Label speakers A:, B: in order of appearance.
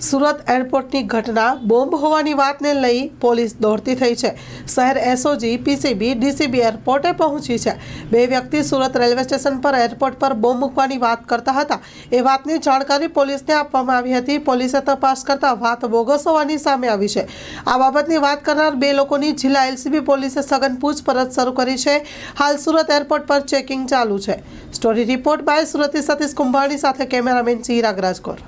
A: સુરત એરપોર્ટની ઘટના બોમ્બ હોવાની વાતને લઈ પોલીસ દોડતી થઈ છે। શહેર એસઓજી પીસીબી ડીસીબી એરપોર્ટે પહોંચી છે। બે વ્યક્તિ સુરત રેલવે સ્ટેશન પર એરપોર્ટ પર બોમ્બ મૂકવાની વાત કરતા હતા। એ વાતની જાણકારી પોલીસને આપવામાં આવી હતી। પોલીસે તપાસ કરતા વાત બોગસ હોવાની સામે આવી છે। આ બાબતની વાત કરનાર બે લોકોની જિલ્લા એલસીબી પોલીસે સઘન પૂછપરછ શરૂ કરી છે। હાલ સુરત એરપોર્ટ પર ચેકિંગ ચાલુ છે। સ્ટોરી રિપોર્ટ બાય સુરતી સતીશ કુંભાણી સાથે કેમેરામેન ચિરાગ રાજકોર।